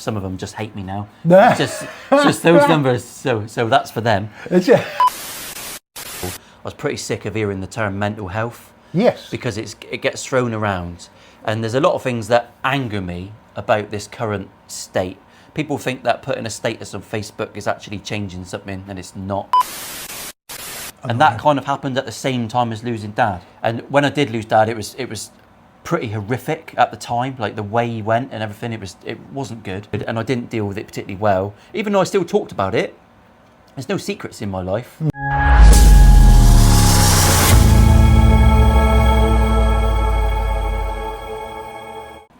some of them just hate me now. It's just those numbers. So that's for them. I was pretty sick of hearing the term mental health. Yes. Because it gets thrown around, and there's a lot of things that anger me about this current state. People think that putting a status on Facebook is actually changing something, and it's not. And that kind of happened at the same time as losing Dad. And when I did lose Dad, it was pretty horrific at the time, like the way he went and everything. It wasn't good, and I didn't deal with it particularly well. Even though I still talked about it, there's no secrets in my life.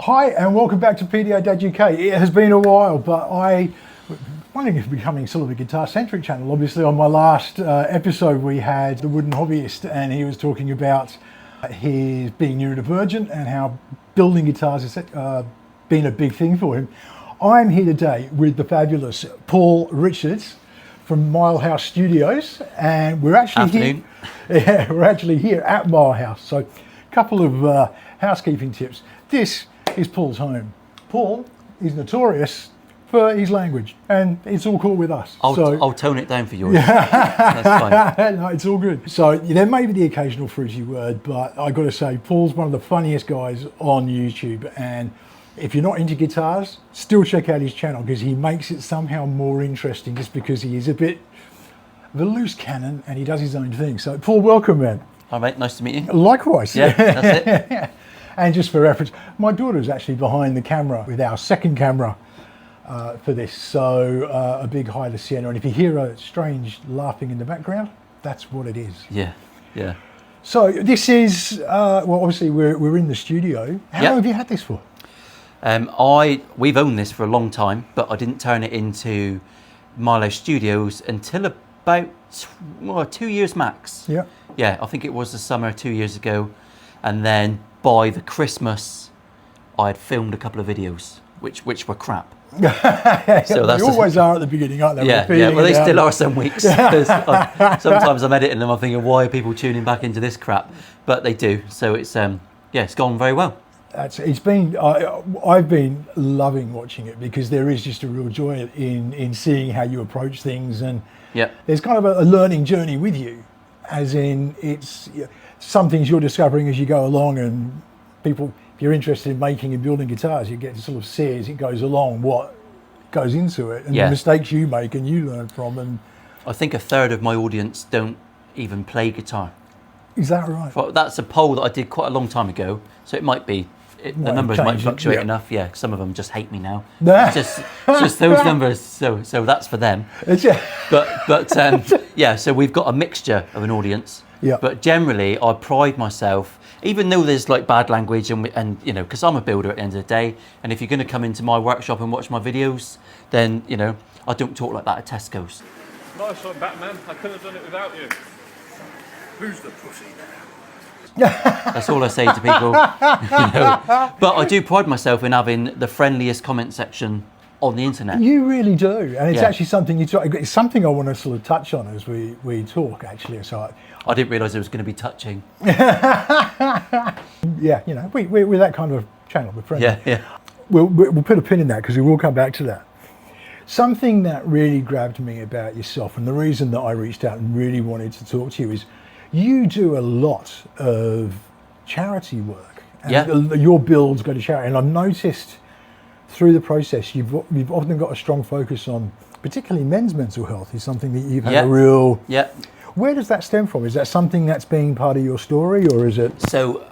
Hi and welcome back to PDA Dad UK. It has been a while, but I'm wondering if it's becoming sort of a guitar-centric channel. Obviously on my last episode we had the wooden hobbyist, and he was talking about his being neurodivergent and how building guitars has been a big thing for him. I'm here today with the fabulous Paul Richards from Milehouse Studios, and we're actually here. Yeah, we're actually here at Milehouse. So a couple of housekeeping tips. This is Paul's home. Paul is notorious for his language, and it's all cool with us. I'll tone it down for yours. That's fine. No, it's all good. So there may be the occasional fruity word, but I got to say, Paul's one of the funniest guys on YouTube, and if you're not into guitars, still check out his channel because he makes it somehow more interesting just because he is a bit of a loose cannon and he does his own thing. So Paul, welcome, man. Hi mate, nice to meet you. Likewise. Yeah, that's it. And just for reference, my daughter's actually behind the camera with our second camera for this. So a big hi to Sienna. And if you hear a strange laughing in the background, that's what it is. Yeah, yeah. So this is, well, obviously we're in the studio. How long have you had this for? We've owned this for a long time, but I didn't turn it into Milehouse Studios until about 2 years max. Yeah. Yeah, I think it was the summer 2 years ago. And then by the Christmas, I had filmed a couple of videos, which were crap. So they always are at the beginning, aren't they? Yeah, well, they still are some weeks. Sometimes I'm editing them, I'm thinking, why are people tuning back into this crap? But they do. So it's it's gone very well. I've been loving watching it because there is just a real joy in seeing how you approach things, and there's kind of a learning journey with you, as in it's some things you're discovering as you go along, and people, if you're interested in making and building guitars, you get to sort of see as it goes along what goes into it and the mistakes you make and you learn from. And I think a third of my audience don't even play guitar. Is that right? That's a poll that I did quite a long time ago, so it might be. The numbers might fluctuate enough. Yeah, some of them just hate me now. It's just those numbers. So that's for them. But yeah. So we've got a mixture of an audience. Yeah. But generally, I pride myself, even though there's like bad language and you know, because I'm a builder at the end of the day, and if you're going to come into my workshop and watch my videos, then you know I don't talk like that at Tesco's. Nice one, Batman. I couldn't have done it without you. Who's the pussy now? That's all I say to people. You know. But I do pride myself in having the friendliest comment section on the internet. You really do, and it's actually something it's something I want to sort of touch on as we talk. Actually, so I didn't realise it was going to be touching. Yeah, you know, we're that kind of channel. We're friendly. Yeah. We'll put a pin in that because we will come back to that. Something that really grabbed me about yourself, and the reason that I reached out and really wanted to talk to you is you do a lot of charity work. And your builds go to charity, and I've noticed through the process you've often got a strong focus on particularly men's mental health is something that you've had a real... Yeah. Where does that stem from? Is that something that's been part of your story, or is it... So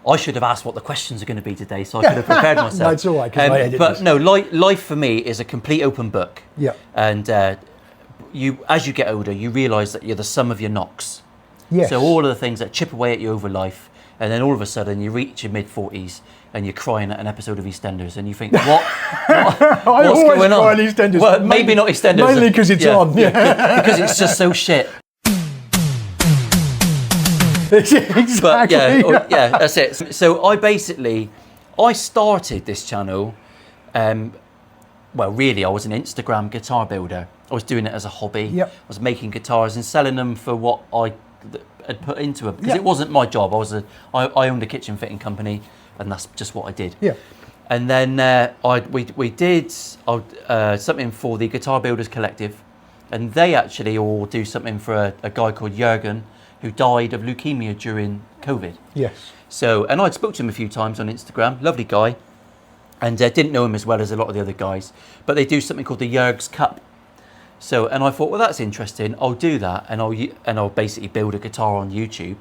I should have asked what the questions are going to be today, so I could have prepared myself. No, it's all right, because I edit but this. no, life for me is a complete open book. Yeah. And as you get older, you realise that you're the sum of your knocks. Yes. So all of the things that chip away at you over life, and then all of a sudden you reach your mid-40s and you're crying at an episode of EastEnders, and you think, what's going on? Cry at EastEnders. Well, maybe not EastEnders. Mainly because it's on. Yeah, because it's just so shit. Exactly. But yeah, that's it. So I started this channel. Well, really, I was an Instagram guitar builder. I was doing it as a hobby. Yep. I was making guitars and selling them for what I had put into them because it wasn't my job. I owned a kitchen fitting company, and that's just what I did. Yeah. And then we did something for the Guitar Builders Collective, and they actually all do something for a guy called Jürgen, who died of leukemia during COVID. Yes. So, and I'd spoke to him a few times on Instagram, lovely guy, and didn't know him as well as a lot of the other guys, but they do something called the Jürg's Cup. So, and I thought, well, that's interesting. I'll do that, and I'll basically build a guitar on YouTube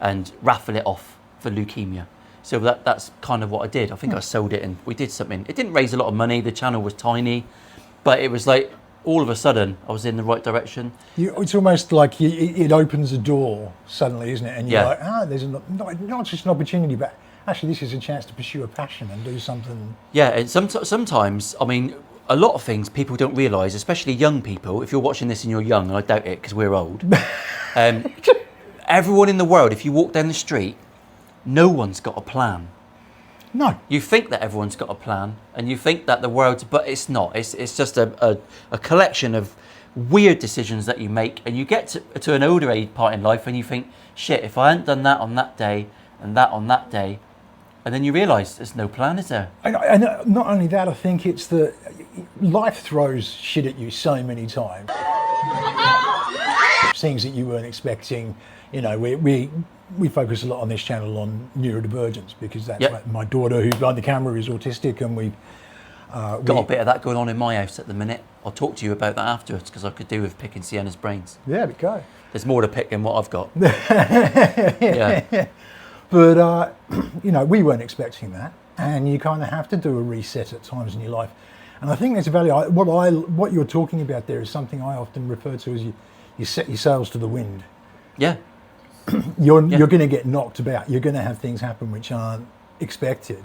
and raffle it off for leukemia. So that's kind of what I did. I think I sold it and we did something. It didn't raise a lot of money. The channel was tiny, but it was like all of a sudden I was in the right direction. It's almost like it opens a door suddenly, isn't it? And you're Yeah. like, there's not just an opportunity, but actually this is a chance to pursue a passion and do something. Yeah, and sometimes, I mean, a lot of things people don't realise, especially young people. If you're watching this and you're young, and I doubt it because we're old, everyone in the world, if you walk down the street, no one's got a plan. No. You think that everyone's got a plan, and you think that the world's, but it's not. It's just a collection of weird decisions that you make, and you get to an older age part in life, and you think, shit, if I hadn't done that on that day, and that on that day, and then you realise there's no plan, is there? And not only that, I think it's the life throws shit at you so many times. Things that you weren't expecting. You know, we focus a lot on this channel on neurodivergence because that's my daughter who's behind the camera is autistic, and we've got a bit of that going on in my house at the minute. I'll talk to you about that afterwards because I could do with picking Sienna's brains. Yeah, we go. There's more to pick than what I've got. Yeah. But you know, we weren't expecting that, and you kind of have to do a reset at times in your life. And I think there's a value. What you're talking about there is something I often refer to as you set your sails to the wind. Yeah. You're going to get knocked about. You're going to have things happen which aren't expected.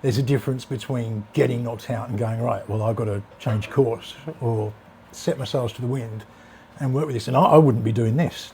There's a difference between getting knocked out and going, right, well, I've got to change course or set my sails to the wind and work with this. And I wouldn't be doing this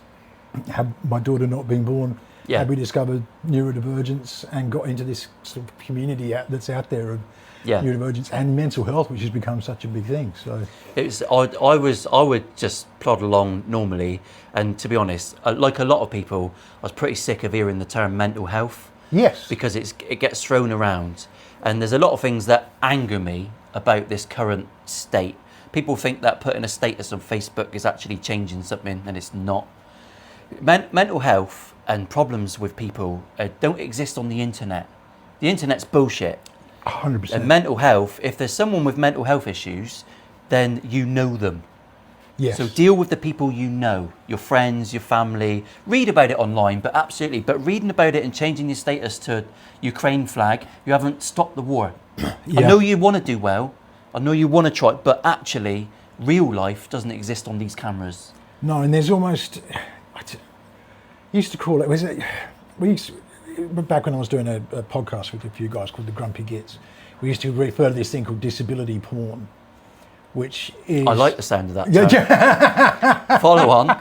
had my daughter not been born. Yeah. Had we discovered neurodivergence and got into this sort of community that's out there of neurodivergence and mental health, which has become such a big thing. So I would just plod along normally, and to be honest, like a lot of people, I was pretty sick of hearing the term mental health. Yes. Because it gets thrown around, and there's a lot of things that anger me about this current state. People think that putting a status on Facebook is actually changing something, and it's not. Mental health and problems with people don't exist on the internet. The internet's bullshit. 100%. And mental health, if there's someone with mental health issues, then you know them. Yes. So deal with the people you know, your friends, your family. Read about it online, but absolutely. But reading about it and changing your status to Ukraine flag, you haven't stopped the war. I know you want to do well. I know you want to try, but actually, real life doesn't exist on these cameras. No, and there's almost, used to call it, back when I was doing a podcast with a few guys called the Grumpy Gits, we used to refer to this thing called disability porn, which is... I like the sound of that term. Follow on.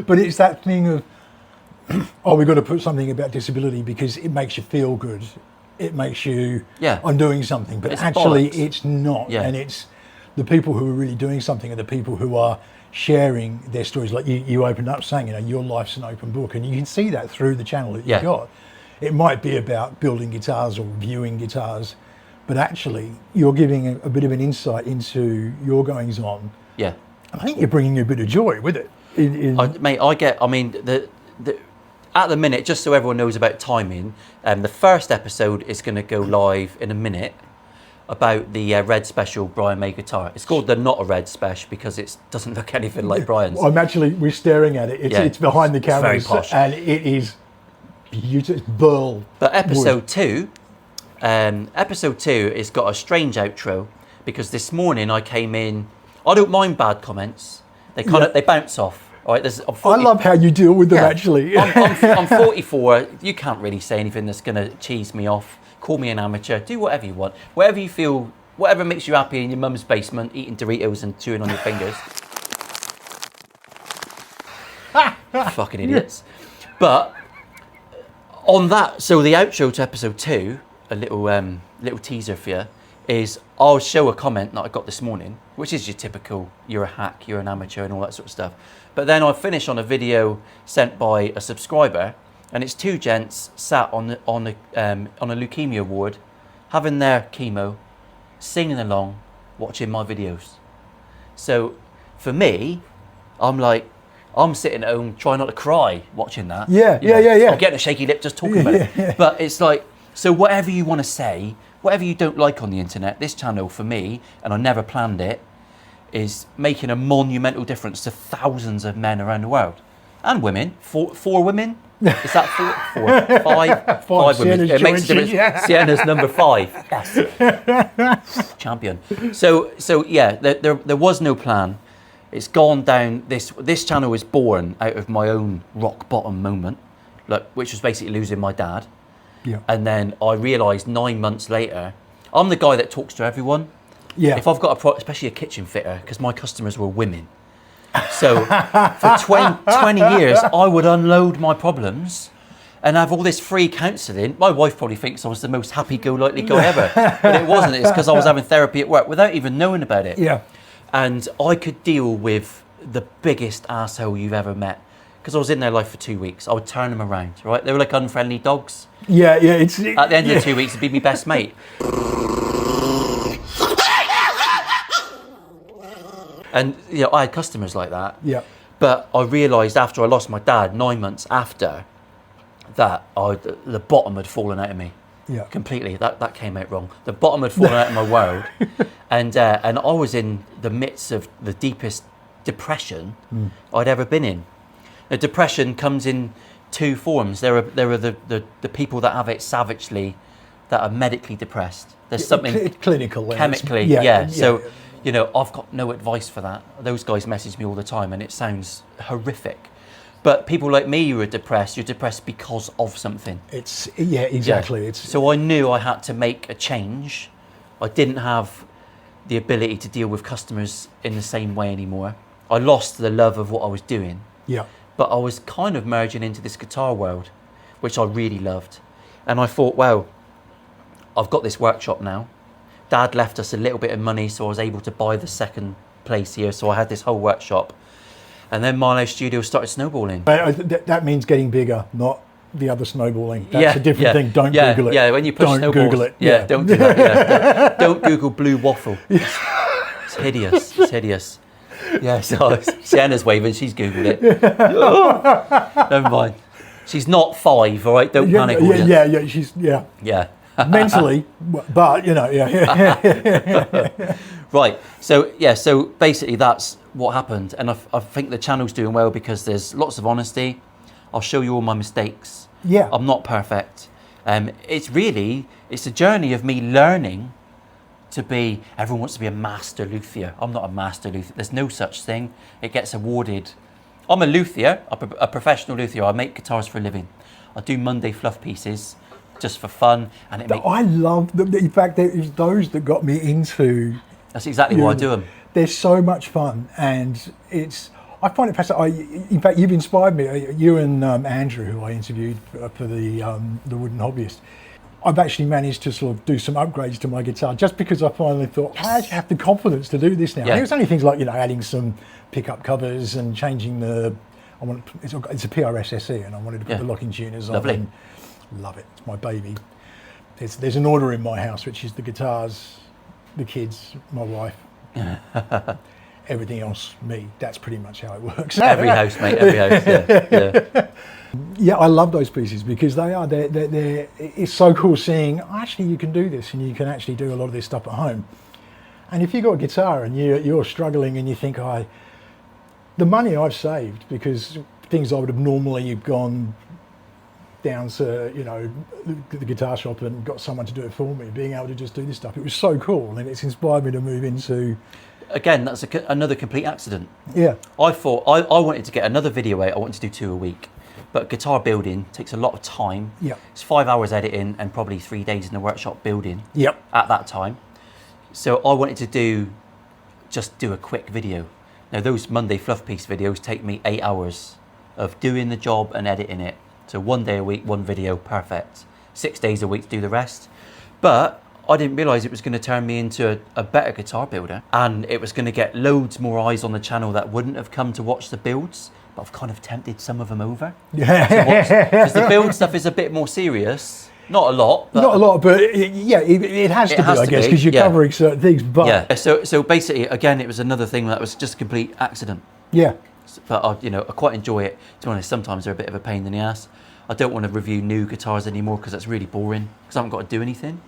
But it's that thing of, we've got to put something about disability because it makes you feel good. It makes you, I'm doing something. But it's actually, bollocks. it's not. Yeah. And it's the people who are really doing something are the people who are sharing their stories. Like you opened up saying, your life's an open book. And you can see that through the channel that you've got. It might be about building guitars or reviewing guitars, but actually you're giving a bit of an insight into your goings on. Yeah. I think you're bringing a bit of joy with it. At the minute, just so everyone knows about timing, the first episode is going to go live in a minute about the Red Special Brian May guitar. It's called the Not a Red Special because it doesn't look anything like Brian's. We're staring at it. It's behind the camera, very posh. And it is beautiful. It's burl. But episode two has got a strange outro because this morning I came in. I don't mind bad comments. They they bounce off. All right, I love how you deal with them. Actually, I'm 44. You can't really say anything that's going to cheese me off. Call me an amateur. Do whatever you want. Whatever you feel. Whatever makes you happy in your mum's basement, eating Doritos and chewing on your fingers. Fucking idiots. But on that, so the outro to episode 2, a little teaser for you, is I'll show a comment that I got this morning, which is your typical, you're a hack, you're an amateur and all that sort of stuff. But then I finish on a video sent by a subscriber, and it's two gents sat on a leukemia ward having their chemo, singing along, watching my videos. So for me, I'm sitting at home trying not to cry watching that. Yeah. I'm getting a shaky lip just talking about it. But it's like, so whatever you want to say, whatever you don't like on the internet, this channel for me, and I never planned it, is making a monumental difference to thousands of men around the world. And women. Four women? Is that four? Five? Five women. It makes a difference. Sienna's number 5. Yes. Champion. So yeah, there was no plan. It's gone down, this channel was born out of my own rock bottom moment, which was basically losing my dad. Yeah. And then I realised 9 months later, I'm the guy that talks to everyone. Yeah. If I've got especially a kitchen fitter, because my customers were women. So for 20 years, I would unload my problems and have all this free counselling. My wife probably thinks I was the most happy-go-lucky guy ever, but it wasn't. It's because I was having therapy at work without even knowing about it. Yeah. And I could deal with the biggest asshole you've ever met. Because I was in their life for 2 weeks. I would turn them around, right? They were like unfriendly dogs. Yeah. At the end of the 2 weeks, it'd be my best mate. And I had customers like that. Yeah. But I realised after I lost my dad, 9 months after, that the bottom had fallen out of me. Yeah. Completely. That came out wrong. The bottom had fallen out of my world. And I was in the midst of the deepest depression I'd ever been in. The depression comes in 2 forms. There are the people that have it savagely, that are medically depressed. There's something clinical, chemically. Yeah. So, I've got no advice for that. Those guys message me all the time, and it sounds horrific. But people like me who are depressed, you're depressed because of something. Exactly. Yeah. So I knew I had to make a change. I didn't have the ability to deal with customers in the same way anymore. I lost the love of what I was doing. Yeah. But I was kind of merging into this guitar world, which I really loved. And I thought, well, I've got this workshop now. Dad left us a little bit of money, so I was able to buy the second place here. So I had this whole workshop. And then Milehouse Studio started snowballing. That means getting bigger, not the other snowballing. That's a different thing. Don't Google it. Yeah, when you push don't snowballs. Google it. Yeah, don't do that. Yeah. Don't Google blue waffle. It's hideous. It's hideous. Yeah, so Sienna's waving. She's Googled it. Never mind. She's not 5, all right? Don't panic. She's Yeah. mentally, but Right. So basically that's what happened, and I think the channel's doing well because there's lots of honesty. I'll show you all my mistakes. Yeah. I'm not perfect. It's a journey of me learning to be. Everyone wants to be a master luthier. I'm not a master luthier. There's no such thing. It gets awarded. I'm a luthier, a professional luthier. I make guitars for a living. I do Monday fluff pieces just for fun, and I love them. In fact, it was those that got me into. That's exactly why I do them. They're so much fun, and I find it fascinating. In fact, you've inspired me. You and Andrew, who I interviewed for the Wooden Hobbyist. I've actually managed to sort of do some upgrades to my guitar just because I finally thought, I actually have the confidence to do this now. Yeah. And it was only things like adding some pickup covers and changing it's a PRS SE, and I wanted to put the locking tuners Lovely. on. And love it. It's my baby. There's an order in my house, which is the guitars, the kids, my wife. Everything else, me. That's pretty much how it works. Every house, mate. Every house. Yeah. Yeah, I love those pieces because they're it's so cool seeing actually you can do this and you can actually do a lot of this stuff at home. And if you've got a guitar and you're struggling and you think, the money I've saved, because things I would have normally gone down to the guitar shop and got someone to do it for me, being able to just do this stuff, it was so cool, and it's inspired me to move into. Again, that's another complete accident. Yeah. I thought I wanted to get another video out. I wanted to do 2 a week, but guitar building takes a lot of time. Yeah. It's 5 hours editing and probably 3 days in the workshop building. Yep. At that time, so I wanted to do a quick video. Now those Monday fluff piece videos take me 8 hours of doing the job and editing it. So 1 day a week, 1 video, perfect. 6 days a week to do the rest. But I didn't realise it was going to turn me into a better guitar builder, and it was going to get loads more eyes on the channel that wouldn't have come to watch the builds, but I've kind of tempted some of them over. Yeah. Because the build stuff is a bit more serious. Not a lot. But Not a lot, but it has to be, I guess, because you're covering certain things. But yeah. So basically, again, it was another thing that was just a complete accident. yeah, But I quite enjoy it. To be honest, sometimes they're a bit of a pain in the ass. I don't want to review new guitars anymore because that's really boring. Because I haven't got to do anything.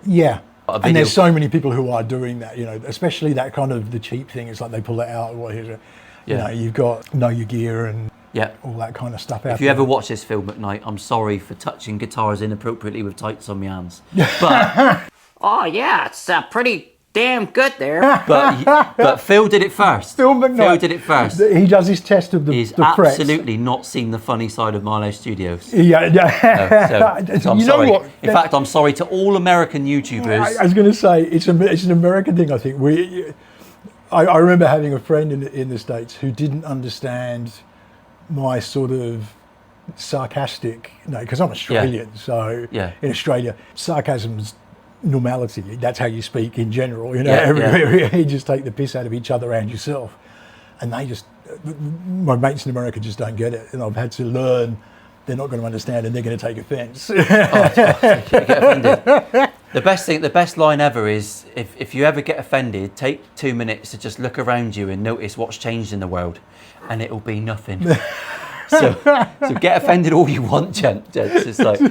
yeah. A And video- there's so many people who are doing that, especially that kind of the cheap thing. It's like they pull it out. You've got Know Your Gear and Yeah. all that kind of stuff out If you there. ever watch this film at night, I'm sorry for touching guitars inappropriately with tights on my hands. But Oh yeah, it's pretty damn good there. but Phil did it first. Phil McKnight. Phil did it first. He does his test of the He's frets. absolutely not seen the funny side of Milehouse Studios. Yeah. So I'm You know sorry. what? In fact, I'm sorry to all American YouTubers. I was going to say it's an American thing. I think I remember having a friend in the States who didn't understand my sort of sarcastic. Because I'm Australian, so Yeah. in Australia, sarcasm's normality. That's how you speak in general. Yeah, everywhere you just take the piss out of each other and yourself, and my mates in America just don't get it, and I've had to learn. They're not going to understand, and they're going to take offence. You get offended. The best line ever is if you ever get offended, take 2 minutes to just look around you and notice what's changed in the world, and it'll be nothing. So get offended all you want, gents. It's like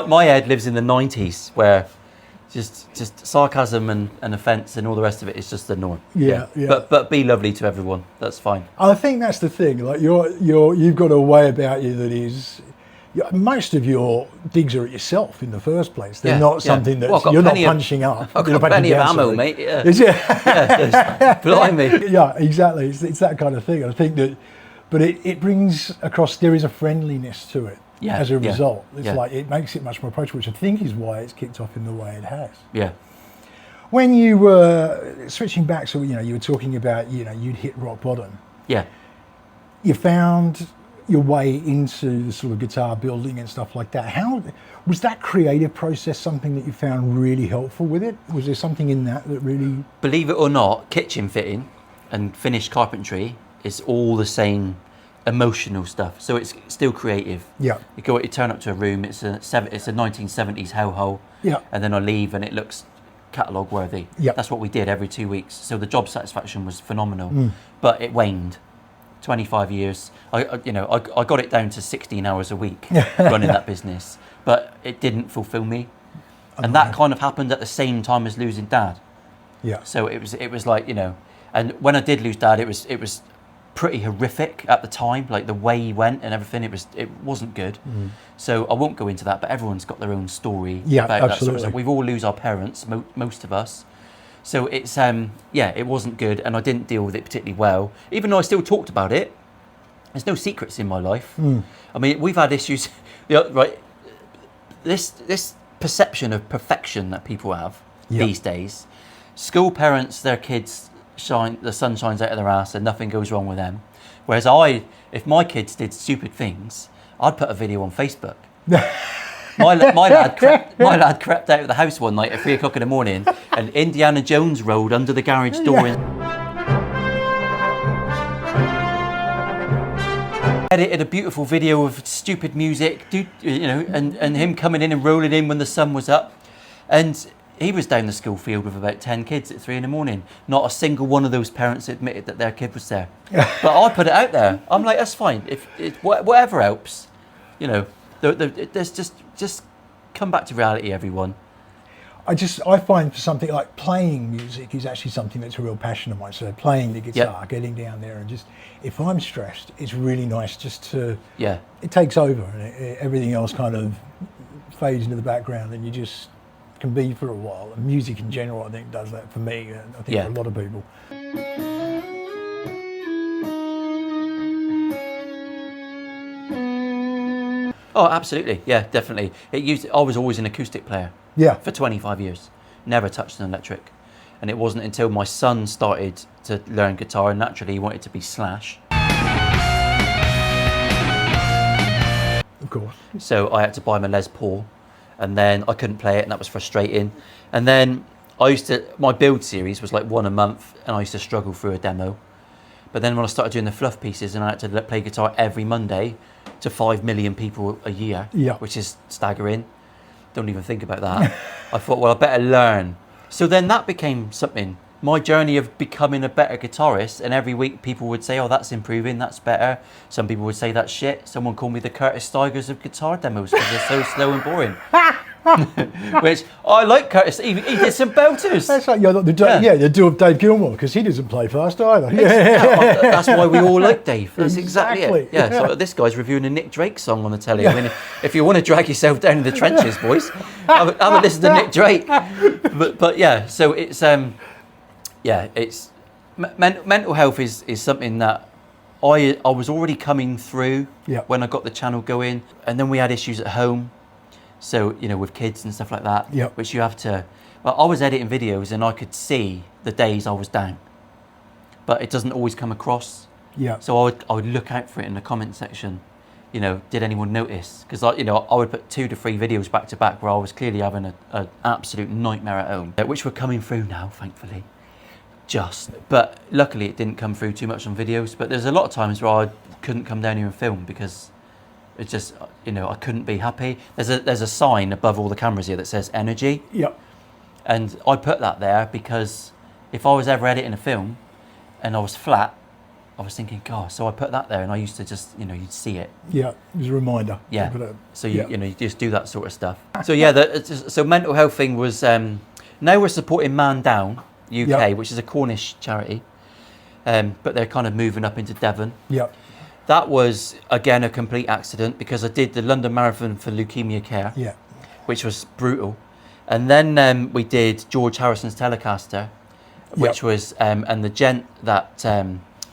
my head lives in the 90s where just sarcasm and offence and all the rest of it is just the norm. Yeah. But be lovely to everyone. That's fine. I think that's the thing. Like you've got a way about you that is. Most of your digs are at yourself in the first place. They're not something that you're not punching up. I've You're got not punching plenty of down ammo, something. mate. Yeah. Is it? Blimey. Yeah, exactly. It's that kind of thing. I think that, but it brings across. There is a friendliness to it. Yeah, As a yeah, result, it's yeah. like it makes it much more approachable, which I think is why it's kicked off in the way it has. Yeah. When you were switching back, so you were talking about you'd hit rock bottom. Yeah. You found your way into the sort of guitar building and stuff like that. How was that creative process something that you found really helpful with it? Was there something in that really? Believe it or not, kitchen fitting and finished carpentry is all the same emotional stuff. So it's still creative. Yeah. You turn up to a room. It's a 1970s hellhole. Yeah. And then I leave and it looks catalogue worthy. Yeah. That's what we did every 2 weeks. So the job satisfaction was phenomenal, but it waned. 25 years. I got it down to 16 hours a week running that business, but it didn't fulfill me. And that kind of happened at the same time as losing Dad. Yeah. So it was like, and when I did lose Dad, it was pretty horrific at the time, like the way he went and everything. It wasn't good. So I won't go into that, but everyone's got their own story Yeah, about that sort of absolutely. stuff. We've all lose our parents, most of us. So it's it wasn't good, and I didn't deal with it particularly well. Even though I still talked about it, there's no secrets in my life. I mean, we've had issues, right? This perception of perfection that people have these days. School parents, their kids the sun shines out of their ass, and nothing goes wrong with them. Whereas if my kids did stupid things, I'd put a video on Facebook. My lad crept out of the house one night at 3 o'clock in the morning, and Indiana Jones rolled under the garage door. Edited a beautiful video of stupid music, and him coming in and rolling in when the sun was up, and he was down the school field with about 10 kids at 3 in the morning. Not a single one of those parents admitted that their kid was there. But I put it out there. I'm like, that's fine. Whatever helps, there's just come back to reality, everyone. I find for something like playing music is actually something that's a real passion of mine. So playing the guitar, getting down there, and just if I'm stressed, it's really nice just to it takes over, and everything else kind of fades into the background, and you just can be for a while. And music in general, I think, does that for me, and I think for a lot of people. Oh, absolutely. Yeah, definitely. I was always an acoustic player. Yeah. For 25 years. Never touched an electric. And it wasn't until my son started to learn guitar, and naturally he wanted to be Slash. Of course. So I had to buy him a Les Paul, and then I couldn't play it, and that was frustrating. And then my build series was like one a month, and I used to struggle through a demo. But then when I started doing the fluff pieces, and I had to play guitar every Monday to 5 million people a year, which is staggering. don't even think about that. I thought, well, I better learn. So then that became something. My journey of becoming a better guitarist, and every week people would say, oh, that's improving, that's better. Some people would say that's shit. Someone called me the Curtis Stigers of guitar demos because they're so slow and boring. Which I like Curtis. He did some belters. That's like the do of Dave Gilmour, because he doesn't play fast either. That's why we all like Dave. That's exactly it. Exactly. Yeah. So this guy's reviewing a Nick Drake song on the telly. I mean, if you want to drag yourself down in the trenches, boys, have a listen to Nick Drake. But yeah. So it's it's mental health is something that I was already coming through when I got the channel going, and then we had issues at home. So, with kids and stuff like that, which you have to... Well, I was editing videos and I could see the days I was down, but it doesn't always come across. Yeah. So I would look out for it in the comment section. Did anyone notice? Because, I would put 2 to 3 videos back to back where I was clearly having an absolute nightmare at home, which were coming through now, thankfully. But luckily it didn't come through too much on videos. But there's a lot of times where I couldn't come down here and film because... It's just, I couldn't be happy. There's a sign above all the cameras here that says energy. Yep. And I put that there because if I was ever editing a film and I was flat, I was thinking, God, so I put that there and I used to just, you'd see it. Yeah, it was a reminder. Yeah. So, you just do that sort of stuff. So, so mental health thing was, now we're supporting Man Down UK, which is a Cornish charity, but they're kind of moving up into Devon. Yep. That was, again, a complete accident because I did the London Marathon for Leukemia Care, which was brutal. And then we did George Harrison's Telecaster, which was, and the gent that,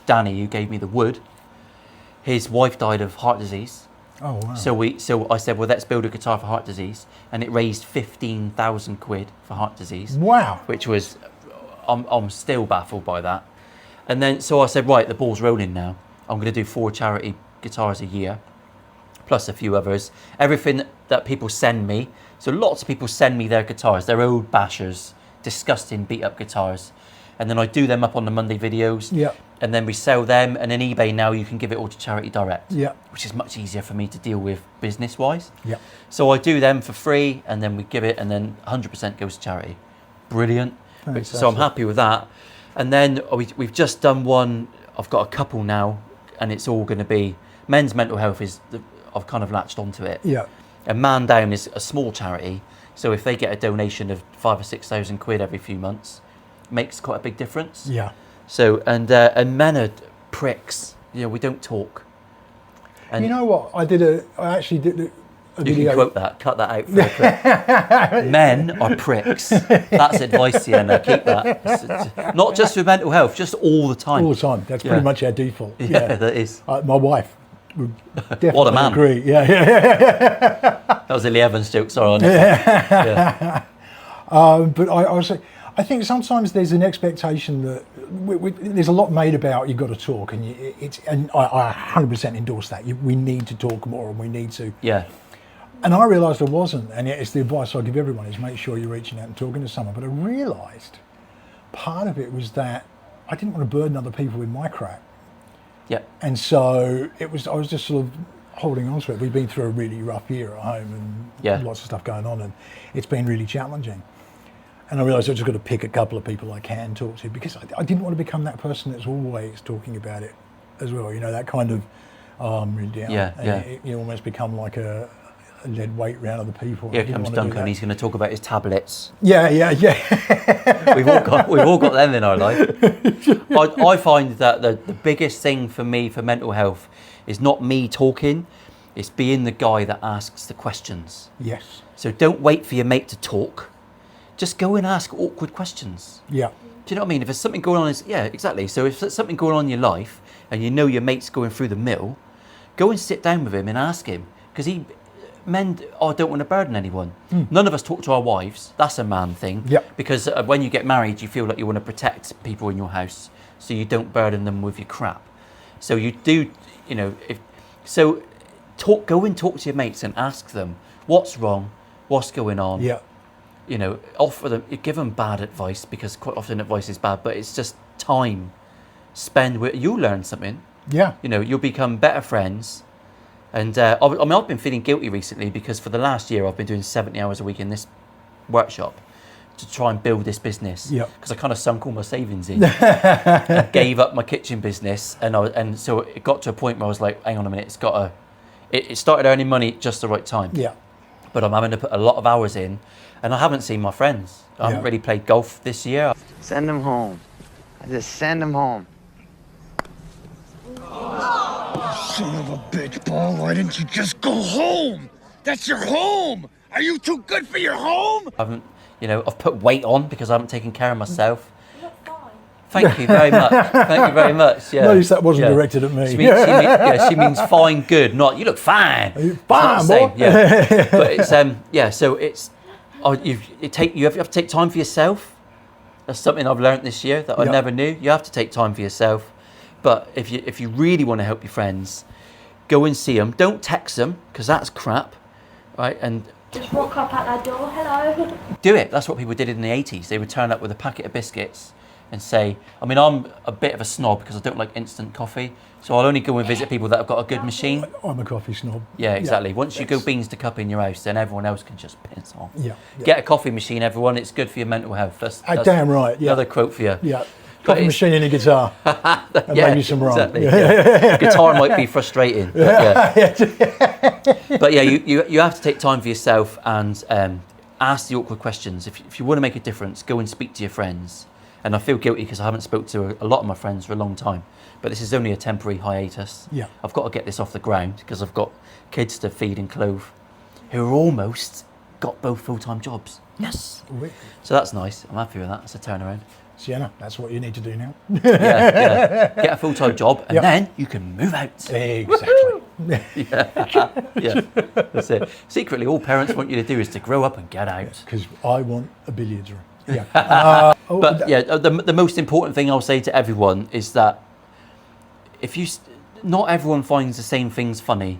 Danny, who gave me the wood, his wife died of heart disease. Oh, wow. So I said, well, let's build a guitar for heart disease. And it raised 15,000 quid for heart disease. Wow. Which was, I'm still baffled by that. And then, so I said, right, the ball's rolling now. I'm going to do 4 charity guitars a year, plus a few others. Everything that people send me. So lots of people send me their guitars, their old bashers, disgusting beat up guitars. And then I do them up on the Monday videos. Yeah. And then we sell them. And then eBay now you can give it all to charity direct. Yeah. Which is much easier for me to deal with business wise. Yeah. So I do them for free and then we give it and then 100% goes to charity. Brilliant. Fantastic. So I'm happy with that. And then we've just done one. I've got a couple now. And it's all going to be men's mental health I've kind of latched onto it. Yeah. And Man Down is a small charity, so if they get a donation of 5,000 or 6,000 quid every few months, it makes quite a big difference. Yeah. So and men are pricks. We don't talk. And you know what? I actually did a you video. can quote that. Cut that out for a clip. Men are pricks. That's advice to you, Emma. Keep that. Not just for mental health, just all the time. All the time. That's pretty much our default. Yeah, that is. My wife would definitely What a man. agree. Yeah. That was a Lee Evans joke. Sorry. On yeah. But I think sometimes there's an expectation that there's a lot made about you've got to talk, and I 100% endorse that. We need to talk more, and we need to. Yeah. And I realised I wasn't, and it's the advice I give everyone is make sure you're reaching out and talking to someone. But I realised part of it was that I didn't want to burden other people with my crap. Yeah. And so I was just sort of holding on to it. We've been through a really rough year at home and lots of stuff going on, and it's been really challenging. And I realised I've just got to pick a couple of people I can talk to because I didn't want to become that person that's always talking about it as well. That kind of, I'm really down. Yeah. You almost become like a lead weight round other people. Here comes Duncan. He's going to talk about his tablets. Yeah. we've all got them in our life. I find that the biggest thing for me for mental health is not me talking, it's being the guy that asks the questions. Yes. So don't wait for your mate to talk. Just go and ask awkward questions. Yeah. Do you know what I mean? If there's something going on, exactly. So if there's something going on in your life and you know your mate's going through the mill, go and sit down with him and ask him because men don't want to burden anyone. None of us talk to our wives. That's a man thing. Yep. Because when you get married, you feel like you want to protect people in your house, so you don't burden them with your crap. So you do, go and talk to your mates and ask them what's wrong, what's going on. Yeah. Offer them, give them bad advice because quite often advice is bad, but it's just time spend with. You'll learn something. Yeah. You'll become better friends. And I've been feeling guilty recently because for the last year I've been doing 70 hours a week in this workshop to try and build this business. Yep. Because I kind of sunk all my savings in. And gave up my kitchen business, and so it got to a point where I was like, hang on a minute, it started earning money at just the right time. Yeah. But I'm having to put a lot of hours in, and I haven't seen my friends. I haven't really played golf this year. Send him home. Just send him home. Son of a bitch, Paul, why didn't you just go home? That's your home! Are you too good for your home? I've put weight on because I haven't taken care of myself. Thank you very much. Thank you very much. Yeah. Notice that wasn't directed at me. She means fine, good, not you look fine. Fine, boy. Yeah. But it's so it's you have to take time for yourself. That's something I've learned this year that I never knew. You have to take time for yourself. But if you really want to help your friends, go and see them. Don't text them because that's crap, right? And just walk up at that door. Hello. do it. That's what people did in the 80s. They would turn up with a packet of biscuits and say, I'm a bit of a snob because I don't like instant coffee. So I'll only go and visit people that have got a good machine. I'm a coffee snob. Yeah, exactly. Once you go beans to cup in your house, then everyone else can just piss off. Yeah. Get a coffee machine, everyone. It's good for your mental health. That's damn right. Yeah. Another quote for you. Yeah. Coffee machine and a guitar. And maybe some rum. Exactly. Yeah. Guitar might be frustrating. But but you have to take time for yourself and ask the awkward questions. If you want to make a difference, go and speak to your friends. And I feel guilty because I haven't spoke to a lot of my friends for a long time. But this is only a temporary hiatus. Yeah. I've got to get this off the ground because I've got kids to feed and clothe who are almost got both full-time jobs. Yes. So that's nice. I'm happy with that. It's a turnaround. Sienna, that's what you need to do now. Yeah. Get a full-time job and then you can move out. Exactly. Yeah. That's it. Secretly, all parents want you to do is to grow up and get out. Because I want a billiards room. Yeah. The most important thing I'll say to everyone is that not everyone finds the same things funny.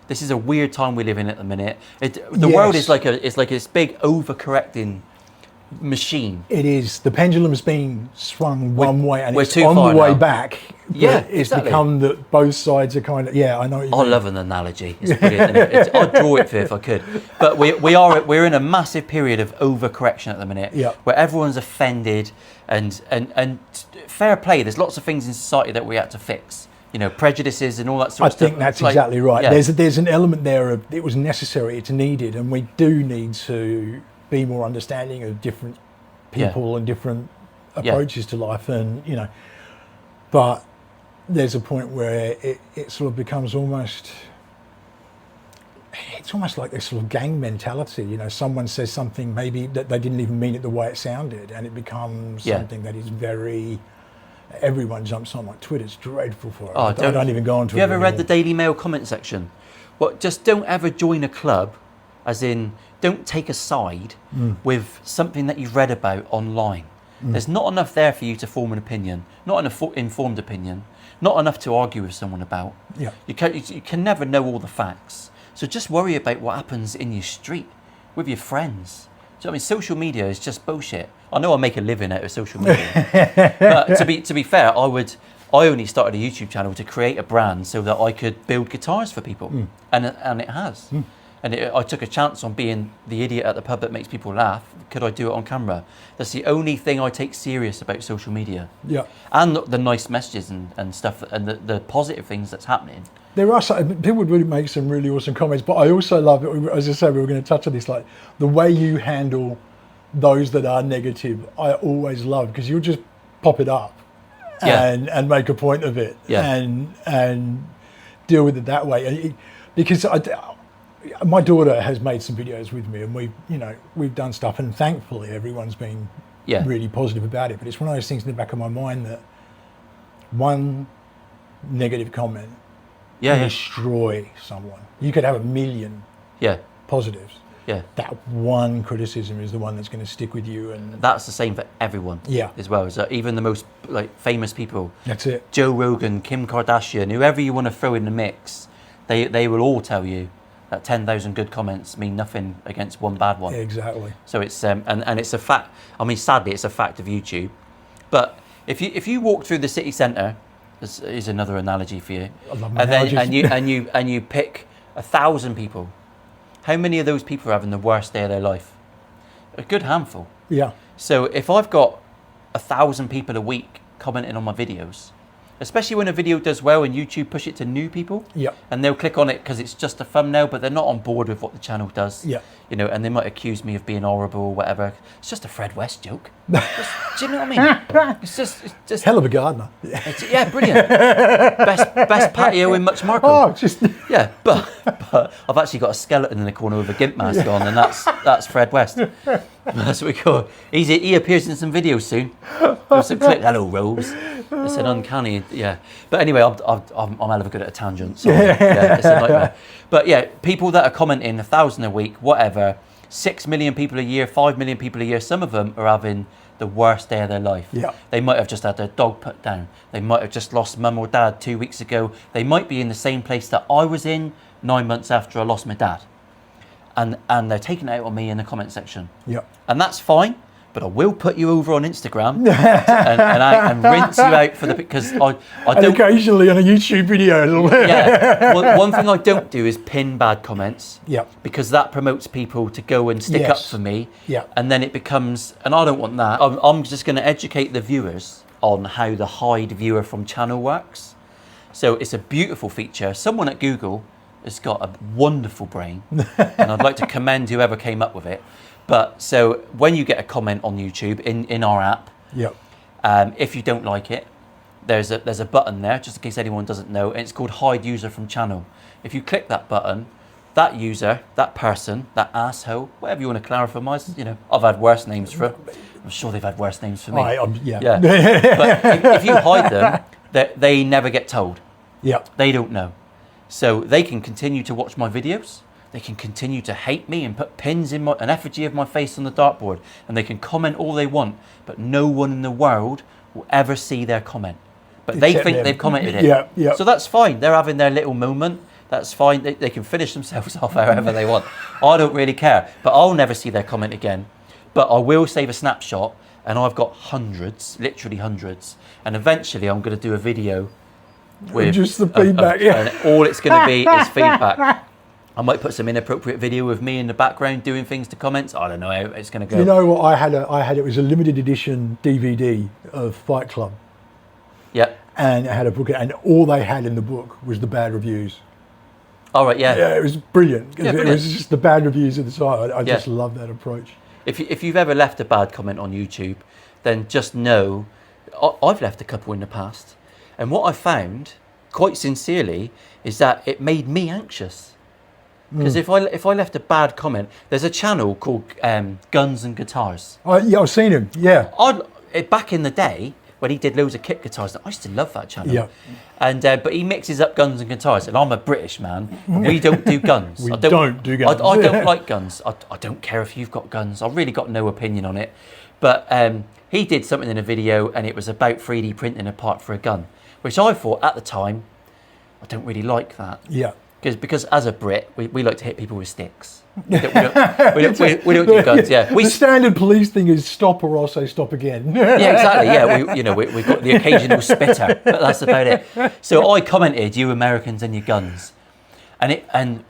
This is a weird time we live in at the minute. The world is like this big overcorrecting machine. It is. The pendulum's been swung one way and we're it's too on far the way now. back. Yeah, it's exactly. become that both sides are kind of, I know what you I mean. love an analogy. It's brilliant. Isn't it? I'd draw it for you if I could. But we're in a massive period of overcorrection at the minute, where everyone's offended and fair play. There's lots of things in society that we have to fix. Prejudices and all that sort of stuff. I think that's exactly right. Yeah. There's an element there of it was necessary, it's needed, and we do need to be more understanding of different people and different approaches to life, and but there's a point where it sort of becomes almost like this sort of gang mentality. Someone says something maybe that they didn't even mean it the way it sounded, and it becomes something that is very. Everyone jumps on like Twitter's dreadful for it. I don't even go on Twitter. Have you ever read the Daily Mail comment section? Just don't ever join a club, as in don't take a side with something that you've read about online. There's not enough there for you to form an opinion, not an informed opinion, not enough to argue with someone about. Yeah. You can never know all the facts. So just worry about what happens in your street with your friends. So social media is just bullshit. I know I make a living out of social media, but to be fair, I only started a YouTube channel to create a brand so that I could build guitars for people, and it has. And I took a chance on being the idiot at the pub that makes people laugh. Could I do it on camera? That's the only thing I take serious about social media. Yeah. And the nice messages and stuff, and the positive things that's happening. There are people would really make some really awesome comments, but I also love it. As I said, we were going to touch on this, like the way you handle those that are negative. I always love because you'll just pop it up and make a point of it and deal with it that way. Because my daughter has made some videos with me, and we've done stuff, and thankfully everyone's been really positive about it. But it's one of those things in the back of my mind that one negative comment can destroy someone. You could have 1 million positives. Yeah. That one criticism is the one that's going to stick with you, and that's the same for everyone. Yeah. As well. So even the most famous people. That's it. Joe Rogan, Kim Kardashian, whoever you want to throw in the mix, they will all tell you that 10,000 good comments mean nothing against one bad one. Exactly. So it's and it's a fact. I mean, sadly, it's a fact of YouTube. But if you walk through the city centre is another analogy for you. I love And then analogies. and you pick 1,000 people. How many of those people are having the worst day of their life? A good handful. Yeah. So if I've got 1,000 people a week commenting on my videos, especially when a video does well and YouTube push it to new people, Yep. and they'll click on it because it's just a thumbnail, but they're not on board with what the channel does. Yep. You know, and they might accuse me of being horrible or whatever. It's just a Fred West joke. Do you know what I mean? It's just Hell of a gardener. yeah, brilliant. Best patio in much Markham. Oh, just Yeah, but I've actually got a skeleton in the corner with a gimp mask on, and that's Fred West. That's what we call it. He appears in some videos soon. There's a clip. Hello, Rose. It's an uncanny, yeah. But anyway, I'm hell of a good at a tangent. So yeah, it's a nightmare. But yeah, people that are commenting 1,000 a week, whatever, 6 million people a year, 5 million people a year. Some of them are having the worst day of their life. Yeah. They might have just had their dog put down. They might have just lost mum or dad 2 weeks ago. They might be in the same place that I was in 9 months after I lost my dad. And they're taking it out on me in the comment section. yeah. And that's fine, but I will put you over on Instagram and rinse you out for the, because I And don't. occasionally on a YouTube video. Yeah. One thing I don't do is pin bad comments. Yeah. Because that promotes people to go and stick up Yes. for me. Yeah. And then it becomes, and I don't want that. I'm just going to educate the viewers on how the hide viewer from channel works. So it's a beautiful feature. Someone at Google has got a wonderful brain, and I'd like to commend whoever came up with it. But so when you get a comment on YouTube in our app, Yeah. if you don't like it, there's a button there, just in case anyone doesn't know, and it's called hide user from channel. If you click that button, that user, that person, that asshole, whatever you want to clarify, you know, I've had worse names for it. I'm sure they've had worse names for me. Yeah. Yeah. But if you hide them, they never get told. Yeah. They don't know. So they can continue to watch my videos. They can continue to hate me and put pins in an effigy of my face on the dartboard, and they can comment all they want, but no one in the world will ever see their comment. But they Except think them. they've commented it. Yeah, yeah. So that's fine. They're having their little moment. That's fine. They can finish themselves off however they want. I don't really care. But I'll never see their comment again. But I will save a snapshot, and I've got hundreds, literally hundreds. And eventually I'm going to do a video with Just the feedback, yeah. and all it's going to be is feedback. I might put some inappropriate video of me in the background doing things to comments. I don't know how it's going to go. You know what I had? It was a limited edition DVD of Fight Club, Yeah. and it had a book, and all they had in the book was the bad reviews. All right. Yeah. Yeah, it was brilliant. Yeah, It brilliant. was just the bad reviews at the side. I Yeah. just love that approach. If you've ever left a bad comment on YouTube, then just know I've left a couple in the past, and what I found, quite sincerely, is that it made me anxious. Because if I left a bad comment, there's a channel called Guns and Guitars. Yeah, I've seen him. Yeah, Back in the day when he did loads of kit guitars, I used to love that channel. Yeah. And but he mixes up guns and guitars, and I'm a British man. And we don't do guns. We don't do guns. I don't like guns. I don't care if you've got guns. I've really got no opinion on it. But he did something in a video, and it was about 3D printing a part for a gun, which I thought at the time, I don't really like that. yeah. Because as a Brit, we like to hit people with sticks. We don't do guns. Yeah, The standard police thing is stop, or I'll say stop again. yeah, exactly. Yeah, we've got the occasional spitter, but that's about it. So I commented, "You Americans and your guns," and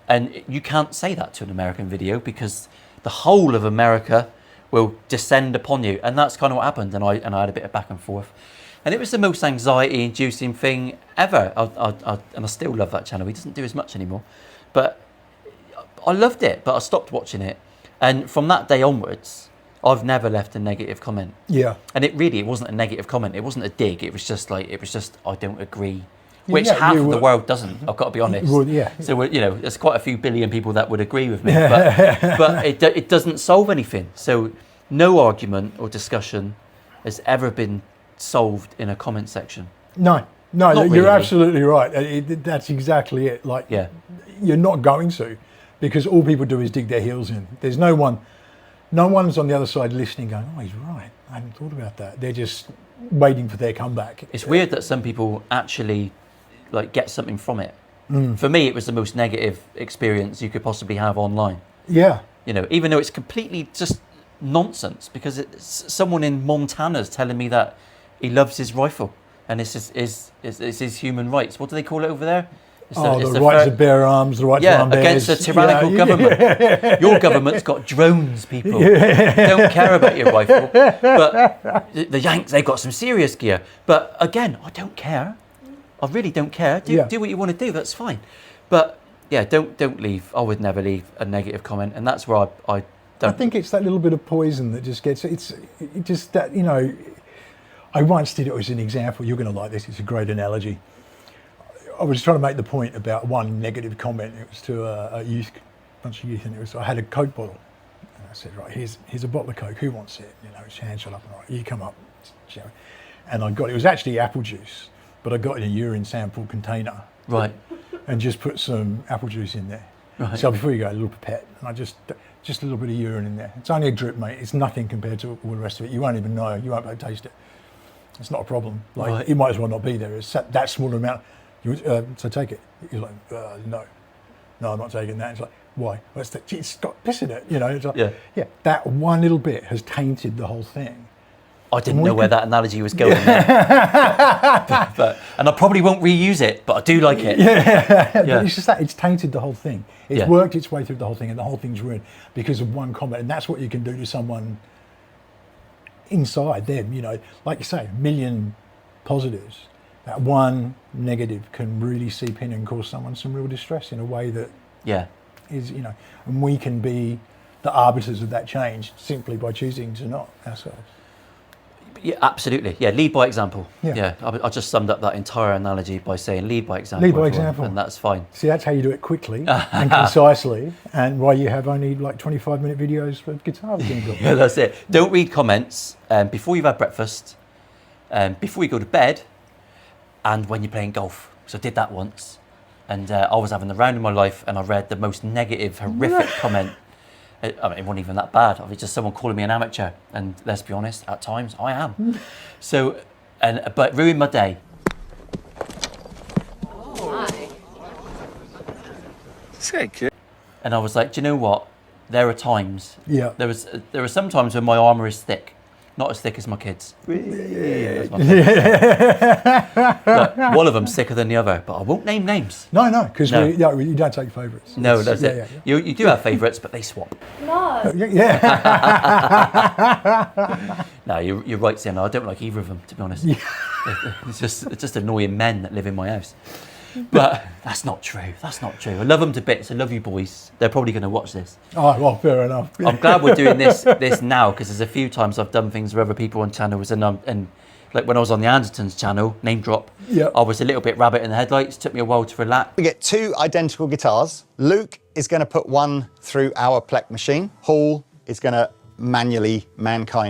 you can't say that to an American video because the whole of America will descend upon you, and that's kind of what happened. And I had a bit of back and forth. And it was the most anxiety-inducing thing ever. And I still love that channel. He doesn't do as much anymore. But I loved it, but I stopped watching it. And from that day onwards, I've never left a negative comment. Yeah. And it wasn't a negative comment. It wasn't a dig. It was just I don't agree. Which Yeah, half you of the were- world doesn't, I've got to be honest. Well, yeah. So, there's quite a few billion people that would agree with me. But it doesn't solve anything. So no argument or discussion has ever been solved in a comment section. No, Not you're really. absolutely right. That's exactly it. Like, Yeah. you're not going to, because all people do is dig their heels in. There's no one's on the other side listening going, oh, he's right. I hadn't thought about that. They're just waiting for their comeback. It's weird that some people actually get something from it. For me, it was the most negative experience you could possibly have online. Yeah. Even though it's completely just nonsense, because it's someone in Montana's telling me that he loves his rifle and it's his human rights. What do they call it over there? It's the rights to bear arms, the right to arm bears. Against a tyrannical government. Your government's got drones, people. Don't care about your rifle. But the Yanks, they've got some serious gear. But again, I don't care. I really don't care. Do what you want to do. That's fine. But yeah, don't leave. I would never leave a negative comment, and that's where I don't. I think it's that little bit of poison that just gets it just that, you know. I once did it as an example. You're going to like this. It's a great analogy. I was trying to make the point about one negative comment. It was to a bunch of youth, and I had a Coke bottle, and I said, right, here's a bottle of Coke. Who wants it? You know, his hand shot up, and right, you come up, and I got it. It was actually apple juice, but I got it in a urine sample container, right, and just put some apple juice in there. Right. So before you go, a little pipette, and I just a little bit of urine in there. It's only a drip, mate. It's nothing compared to all the rest of it. You won't even know. You won't be able to taste it. It's not a problem. Like Right. it might as well not be there. It's that small amount. So take it. You're like, no, I'm not taking that. It's like, why? Well, it's got piss in it. You know. It's like, yeah. That one little bit has tainted the whole thing. I didn't know where that analogy was going. And I probably won't reuse it, but I do like it. But it's just that it's tainted the whole thing. It's Yeah. worked its way through the whole thing, and the whole thing's ruined because of one comment. And that's what you can do to someone inside them. You know, like you say, a million positives. That one negative can really seep in and cause someone some real distress in a way that is, you know, and we can be the arbiters of that change simply by choosing to not ourselves. Yeah, absolutely. Yeah, lead by example. Yeah. I just summed up that entire analogy by saying lead by example. Lead by everyone, example. and that's fine. See, that's how you do it quickly and concisely, and why you have only like 25-minute videos for guitar being built. Yeah, that's it. Don't read comments before you've had breakfast, before you go to bed, and when you're playing golf. So I did that once, and I was having the round of my life, and I read the most negative, horrific comment. I mean, it wasn't even that bad. It was just someone calling me an amateur, and let's be honest, at times I am. So, but it ruined my day. This guy kid. And I was like, do you know what? There are times. Yeah. There are some times when my armour is thick. Not as thick as my kids. That's my kids. Look, one of them's thicker than the other, but I won't name names. No, because No. you don't take favourites. No, that's it. Yeah. You do have favourites, but they swap. No. Yeah. No, you're right, Sienna. I don't like either of them, to be honest. It's just annoying men that live in my house. But that's not true. That's not true. I love them to bits. I love you boys. They're probably going to watch this. Oh, well, fair enough. I'm glad we're doing this now, because there's a few times I've done things with other people on channels, and like when I was on the Andertons channel, name drop, I was a little bit rabbit in the headlights. Took me a while to relax. We get two identical guitars. Luke is going to put one through our Plek machine. Paul is going to manually,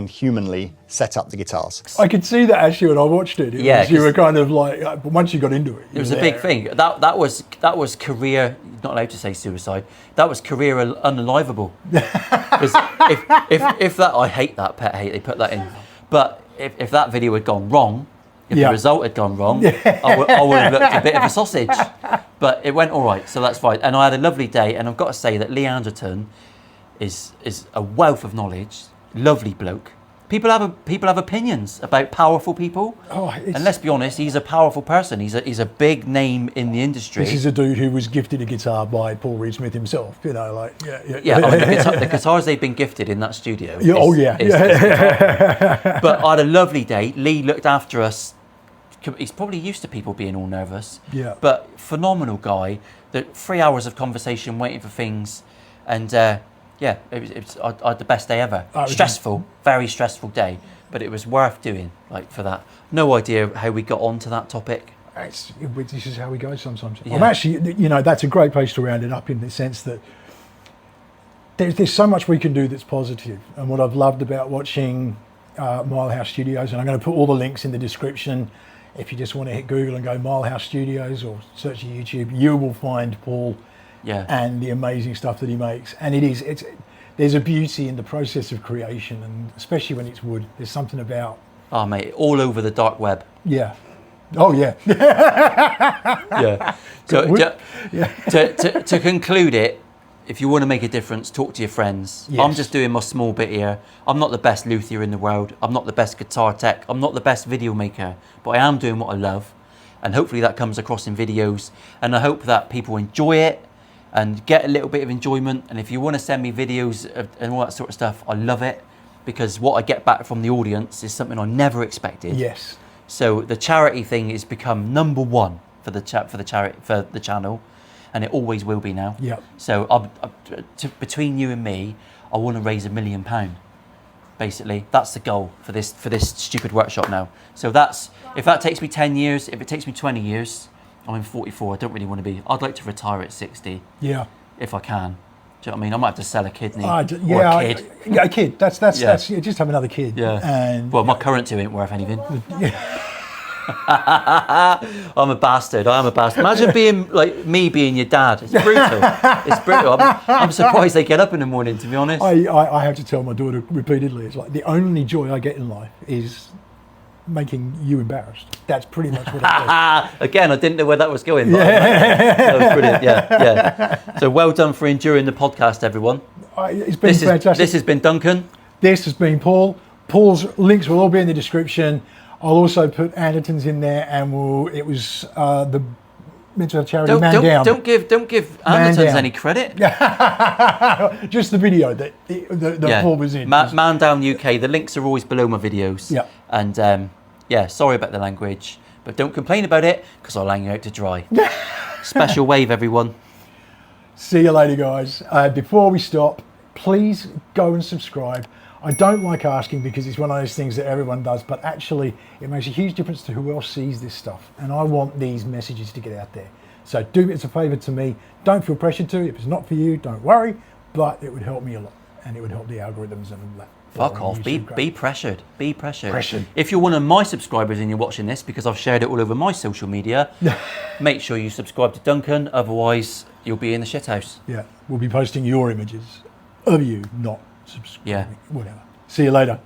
humanly set up the guitars. I could see that actually when I watched it. You were kind of like, once you got into it. It was a big thing. That was career. Not allowed to say suicide. That was career unalivable. Because if that, I hate that pet hate. They put that in. But if that video had gone wrong, if the result had gone wrong, I would have looked a bit of a sausage. But it went all right, so that's fine. And I had a lovely day. And I've got to say that Lee Anderton is a wealth of knowledge. Lovely bloke. People have opinions about powerful people, and let's be honest, he's a powerful person. He's a big name in the industry. This is a dude who was gifted a guitar by Paul Reed Smith himself. You know, like I mean, the guitars they've been gifted in that studio. Is but I had a lovely day. Lee looked after us. He's probably used to people being all nervous. Yeah. But phenomenal guy. 3 hours of conversation, waiting for things, and. I had the best day ever. Stressful, very stressful day, but it was worth doing, like, for that. No idea how we got onto that topic. This is how we go sometimes. Yeah. I'm actually, that's a great place to round it up in the sense that there's so much we can do that's positive. And what I've loved about watching Milehouse Studios, and I'm going to put all the links in the description. If you just want to hit Google and go Milehouse Studios or search YouTube, you will find Paul. And the amazing stuff that he makes, and there's a beauty in the process of creation, and especially when it's wood, there's something about. Oh mate, all over the dark web. Yeah. Oh yeah. Yeah. So to conclude it, if you want to make a difference, talk to your friends. Yes. I'm just doing my small bit here. I'm not the best luthier in the world. I'm not the best guitar tech. I'm not the best video maker, but I am doing what I love. And hopefully that comes across in videos. And I hope that people enjoy it and get a little bit of enjoyment. And if you want to send me videos and all that sort of stuff, I love it, because what I get back from the audience is something I never expected. Yes. So the charity thing has become number one for the channel, and it always will be now. Yep. So between you and me, I want to raise £1 million. Basically, that's the goal for this stupid workshop now. So if that takes me 10 years, if it takes me 20 years, I'm 44. I don't really want to be. I'd like to retire at 60. Yeah. If I can. Do you know what I mean? I might have to sell a kidney Yeah, or a kid. A kid. That's just have another kid. Yeah. And well, my current two ain't worth anything. I'm a bastard. I am a bastard. Imagine being like me being your dad. It's brutal. It's brutal. I'm surprised they get up in the morning, to be honest. I have to tell my daughter repeatedly, it's like the only joy I get in life is making you embarrassed. That's pretty much what it is. Again, I didn't know where that was going. But that was brilliant. Yeah. So well done for enduring the podcast, everyone. It's been fantastic. This has been Duncan. This has been Paul. Paul's links will all be in the description. I'll also put Anderton's in there, and it was the mental health charity Man Down. Don't give Anderton's any credit. Just the video that Paul was in. Man Down UK. The links are always below my videos. Yeah. And sorry about the language, but don't complain about it, because I'll hang you out to dry. Special wave, everyone. See you later, guys. Before we stop, please go and subscribe. I don't like asking, because it's one of those things that everyone does, but actually it makes a huge difference to who else sees this stuff. And I want these messages to get out there. So do it as a favour to me. Don't feel pressured to. If it's not for you, don't worry, but it would help me a lot, and it would help the algorithms and all that. Fuck off. Be pressured. Be pressured. If you're one of my subscribers and you're watching this, because I've shared it all over my social media, make sure you subscribe to Duncan, otherwise you'll be in the shithouse. Yeah, we'll be posting your images of you not subscribing. Yeah. Whatever. See you later.